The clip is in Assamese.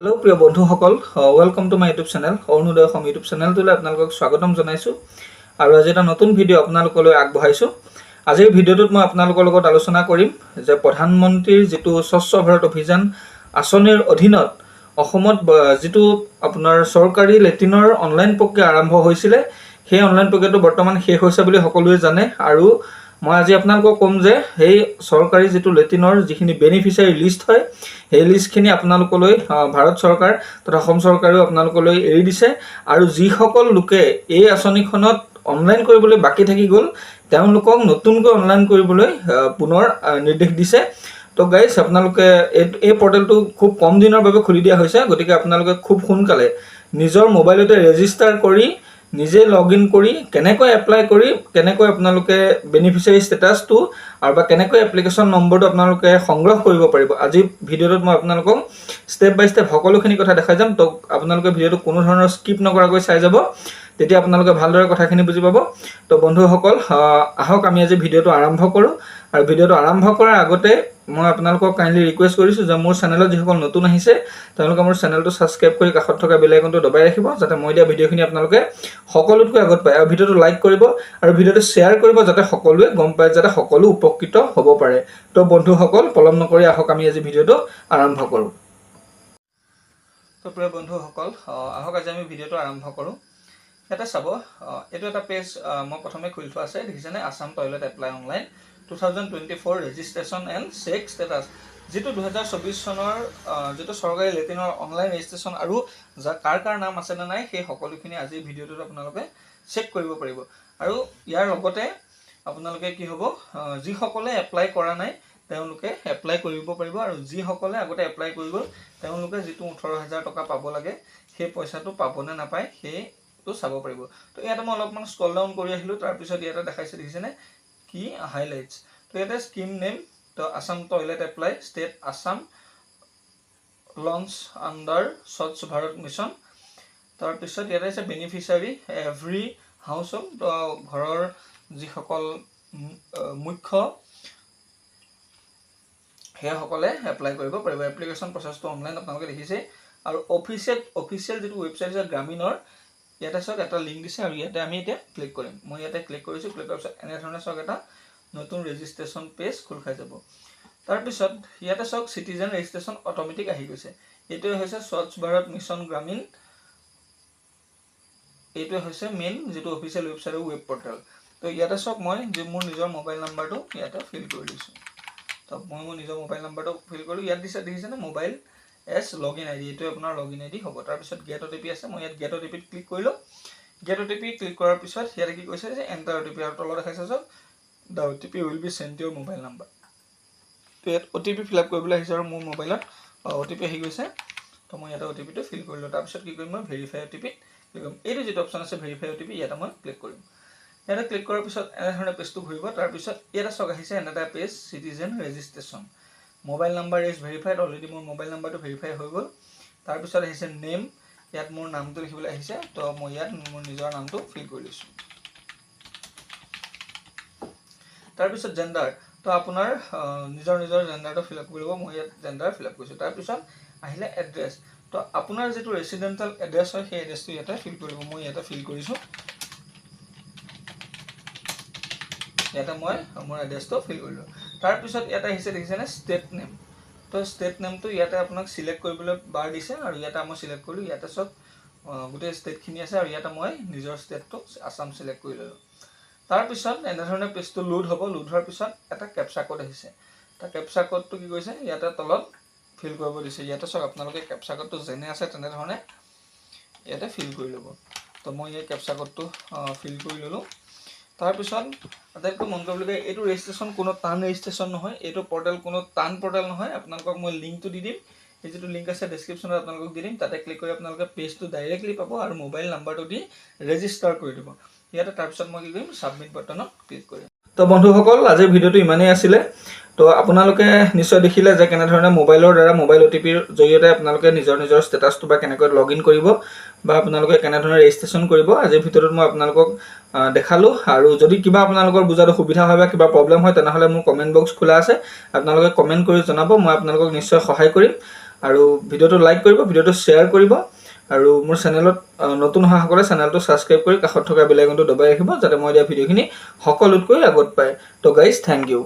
হেল্ল' প্ৰিয় বন্ধুসকল, welcome to my YouTube channel Arunoday Assam YouTube চেনেলটোলৈ আপোনালোকক স্বাগতম জনাইছোঁ আৰু আজি এটা নতুন ভিডিঅ' আপোনালোকলৈ আগবঢ়াইছোঁ। আজিৰ ভিডিঅ'টোত মই আপোনালোকৰ লগত আলোচনা কৰিম যে প্ৰধানমন্ত্ৰীৰ যিটো স্বচ্ছ ভাৰত অভিযান আঁচনিৰ অধীনত অসমত যিটো আপোনাৰ চৰকাৰী লেট্ৰিনৰ অনলাইন প্ৰক্ৰিয়া আৰম্ভ হৈছিলে, সেই অনলাইন প্ৰক্ৰিয়াটো বৰ্তমান শেষ হৈছে বুলি সকলোৱে জানে। আৰু মই আজি আপোনালোকক ক'ম যে সেই চৰকাৰী যিটো লেট্ৰিনৰ যিখিনি বেনিফিচিয়াৰী লিষ্ট হয়, সেই লিষ্টখিনি আপোনালোকলৈ ভাৰত চৰকাৰ তথা অসম চৰকাৰেও আপোনালোকলৈ এৰি দিছে। আৰু যিসকল লোকে এই আঁচনিখনত অনলাইন কৰিবলৈ বাকী থাকি গ'ল, তেওঁলোকক নতুনকৈ অনলাইন কৰিবলৈ পুনৰ নিৰ্দেশ দিছে। তো গাইজ, আপোনালোকে এই পৰ্টেলটো খুব কম দিনৰ বাবে খুলি দিয়া হৈছে, গতিকে আপোনালোকে খুব সোনকালে নিজৰ মোবাইলতে ৰেজিষ্টাৰ কৰি নিজে লগ ইন কৰি কেনেকৈ এপ্লাই কৰি কেনেকৈ আপোনালোকে বেনিফিচিয়াৰী ষ্টেটাছটো আৰু বা কেনেকৈ এপ্লিকেশ্যন নম্বৰটো আপোনালোকে সংগ্ৰহ কৰিব পাৰিব, আজি ভিডিঅ'টোত মই আপোনালোকক ষ্টেপ বাই ষ্টেপ সকলোখিনি কথা দেখাই যাম। তো আপোনালোকে ভিডিঅ'টো কোনো ধৰণৰ স্কিপ নকৰাকৈ চাই যাব, তেতিয়া আপোনালোকে ভালদৰে কথাখিনি বুজি পাব। তো বন্ধুসকল, আহক আমি আজি ভিডিঅ'টো আৰম্ভ কৰোঁ। আৰু ভিডিঅ'টো আৰম্ভ কৰাৰ আগতে মই আপোনালোকক কাইণ্ডলি ৰিকুৱেষ্ট কৰিছোঁ যে মোৰ চেনেলত যিসকল নতুন আহিছে তেওঁলোকে মোৰ চেনেলটো ছাবস্ক্ৰাইব কৰি কাষত থকা বেল আইকনটো দবাই ৰাখিব, যাতে মই দিয়া ভিডিঅ'খিনি আপোনালোকে সকলোতকৈ আগত পায়। আৰু ভিডিঅ'টো লাইক কৰিব আৰু ভিডিঅ'টো শ্বেয়াৰ কৰিব, যাতে সকলোৱে গম পায়, যাতে সকলো উপকৃত হ'ব পাৰে। তো বন্ধুসকল, পলম নকৰি আহক আমি আজি ভিডিঅ'টো আৰম্ভ কৰোঁ। তো প্ৰিয় বন্ধুসকল, আহক আজি আমি ভিডিঅ'টো আৰম্ভ কৰোঁ। ইয়াতে চাব, এইটো এটা পেজ মই প্ৰথমে খুলি থোৱা আছে, দেখিছেনে? Assam toilet apply online 2024 registration and check status, যিটো 2024 চনৰ যিটো চৰকাৰী লেট্ৰিনৰ অনলাইন ৰেজিষ্ট্ৰেশ্যন আৰু কাৰ নাম আছেনে নাই সেই সকলোখিনি আজি ভিডিঅ'টোত আপোনালোকে চেক কৰিব পাৰিব। আৰু ইয়াৰ লগতে আপোনালোকে কি হ'ব, যিসকলে এপ্লাই কৰা নাই তেওঁলোকে এপ্লাই কৰিব পাৰিব, আৰু যিসকলে আগতে এপ্লাই কৰি গ'ল তেওঁলোকে যিটো 18,000 টকা পাব লাগে সেই পইচাটো পাবনে নাপায় সেইটো চাব পাৰিব। তো ইয়াতে মই অলপমান স্ক্ৰল ডাউন কৰি আহিলোঁ, তাৰপিছত ইয়াতে দেখাইছে, দেখিছেনে কি হাইলাইটছ। তো ইয়াতে স্কিম নেম, তো Assam toilet apply state Assam launch under স্বচ্ছ ভাৰত মিছন। তাৰপিছত ইয়াতে আছে বেনিফিচিয়াৰী এভৰি হাউচ হোল্ড, তো ঘৰৰ যিসকল মুখ্য সেইসকলে এপ্লাই কৰিব পাৰিব। এপ্লিকেশ্যন প্ৰচেছটো অনলাইন আপোনালোকে দেখিছেই। আৰু অফিচিয়েল যিটো ৱেবছাইট আছে গ্ৰামীণৰ, ইয়াতে চাওক এটা লিংক দিছে, আৰু ইয়াতে আমি এতিয়া ক্লিক কৰিম। মই ইয়াতে ক্লিক কৰিছোঁ, ক্লিক কৰাৰ পিছত এনেধৰণে চাওক এটা নতুন ৰেজিষ্ট্ৰেশ্যন পেজ খোল খাই যাব। তাৰপিছত ইয়াতে চাওক চিটিজেন ৰেজিষ্ট্ৰেশ্যন অট'মেটিক আহি গৈছে। এইটোৱে হৈছে স্বচ্ছ ভাৰত মিছন গ্ৰামীণ, এইটোৱে হৈছে মেইন যিটো অফিচিয়েল ৱেবছাইটৰ ৱেব পৰ্টেল। তো ইয়াতে চাওক মই মোৰ নিজৰ মোবাইল নাম্বাৰটো ইয়াতে ফিল কৰি দিছোঁ। তো মই মোৰ নিজৰ মোবাইল নাম্বাৰটো ফিল কৰিলোঁ। ইয়াত দিছে, দেখিছেনে mobile S log in ID, এইটোৱে আপোনাৰ লগ ইন আইডি হ'ব। তাৰপিছত গেট অ' টি পি আছে, মই ইয়াত গেট অ' টি পিত ক্লিক কৰিলোঁ। গেট অ' টি পি ক্লিক কৰাৰ পিছত ইয়াতে কি কৈছে যে এণ্টাৰ অ' টি পি, আৰু তলত দেখাইছে চাওক the O' T P will be send your mobile number. তো ইয়াত O' T P fill up কৰিবলৈ আহিছে, আৰু মোৰ মোবাইলত অ' টি পি আহি গৈছে। তো মই ইয়াতে অ' টি পিটো ফিল কৰিলোঁ। তাৰপিছত কি কৰিম, মই ভেৰিফাই অ' টি পিত ক্লিক কৰিম। এইটো যিটো অপশ্যন আছে ভেৰিফাই অ' টি পি, ইয়াতে মই ক্লিক কৰিম। ইয়াতে ক্লিক কৰাৰ পিছত এনেধৰণে পেজটো ঘূৰিব। তাৰপিছত ইয়াতে চাওক আহিছে এন এটা page citizen registration, mobile number is verified, already মোৰ মোবাইল নাম্বাৰটো ভেৰিফাই হৈ গ'ল। তাৰপিছত আহিছে নেম, ইয়াত মোৰ নামটো লিখিবলৈ আহিছে, তো মই ইয়াত মোৰ নিজৰ নামটো ফিল কৰি লৈছোঁ। তাৰপিছত জেণ্ডাৰ, তো আপোনাৰ নিজৰ জেণ্ডাৰটো ফিল আপ কৰিব, মই ইয়াত জেণ্ডাৰ ফিল আপ কৰিছোঁ। তাৰপিছত আহিলে এড্ৰেছ, তো আপোনাৰ যিটো ৰেচিডেণ্টেল এড্ৰেছ হয় সেই এড্ৰেছটো ইয়াতে ফিল কৰিব, মই ইয়াতে ফিল কৰিছোঁ। ইয়াতে মই মোৰ এড্ৰেছটো ফিল কৰিলোঁ। তাৰপিছত ইয়াতে আহিছে, দেখিছেনে ষ্টেট নেম, তো ষ্টেট নেমটো ইয়াতে আপোনাক চিলেক্ট কৰিবলৈ বাৰ দিছে, আৰু ইয়াতে মই চিলেক্ট কৰিলোঁ। ইয়াতে চব গোটেই ষ্টেটখিনি আছে, আৰু ইয়াতে মই নিজৰ ষ্টেটটো আছাম চিলেক্ট কৰি ল'লোঁ। তাৰপিছত এনেধৰণে পেজটো লোড হ'ব। লোড হোৱাৰ পিছত এটা কেপচা কোড আহিছে, এটা কেপচা কোডটো কি কৰিছে ইয়াতে তলত ফিল কৰিব দিছে। ইয়াতে চাওক আপোনালোকে কেপচা কোডটো যেনে আছে তেনেধৰণে ইয়াতে ফিল কৰি ল'ব। তো মই এই কেপচা কোডটো ফিল কৰি ল'লোঁ। তাৰপিছত আটাইতকৈ মন কৰিবলগীয়া, এইটো ৰেজিষ্ট্ৰেশ্যন কোনো টান ৰেজিষ্ট্ৰেশ্যন নহয়, এইটো পৰ্টেল কোনো টান পৰ্টেল নহয়। আপোনালোকক মই লিংকটো দি দিম, এই যিটো লিংক আছে ডেছক্ৰিপশ্যনত আপোনালোকক দি দিম, তাতে ক্লিক কৰি আপোনালোকে পেজটো ডাইৰেক্টলি পাব, আৰু মোবাইল নাম্বাৰটো দি ৰেজিষ্টাৰ কৰি দিব ইয়াতে। তাৰপিছত মই কি কৰিম, ছাবমিট বাটনত ক্লিক কৰিম। তো বন্ধুসকল, আজিৰ ভিডিঅ'টো ইমানেই আছিলে। তো আপোনালোকে নিশ্চয় দেখিলে যে কেনেধৰণে মোবাইলৰ দ্বাৰা মোবাইল অ' টি পিৰ জৰিয়তে আপোনালোকে নিজৰ ষ্টেটাছটো বা কেনেকৈ লগ ইন কৰিব বা আপোনালোকে কেনেধৰণে ৰেজিষ্ট্ৰেশ্যন কৰিব, আজিৰ ভিডিঅ'টোত মই আপোনালোকক দেখালোঁ। আৰু যদি কিবা আপোনালোকৰ বুজাত অসুবিধা হয় বা কিবা প্ৰব্লেম হয়, তেনেহ'লে মোৰ কমেণ্ট বক্স খোলা আছে, আপোনালোকে কমেণ্ট কৰি জনাব, মই আপোনালোকক নিশ্চয় সহায় কৰিম। আৰু ভিডিঅ'টো লাইক কৰিব, ভিডিঅ'টো শ্বেয়াৰ কৰিব আৰু মোৰ চেনেলত নতুন অহাসকলে চেনেলটো ছাবস্ক্ৰাইব কৰি কাষত থকা বেল আইকনটো দবাই ৰাখিব যাতে মই দিয়া ভিডিঅ'খিনি সকলোতকৈ আগত পায়। তো গাইজ থেংক ইউ।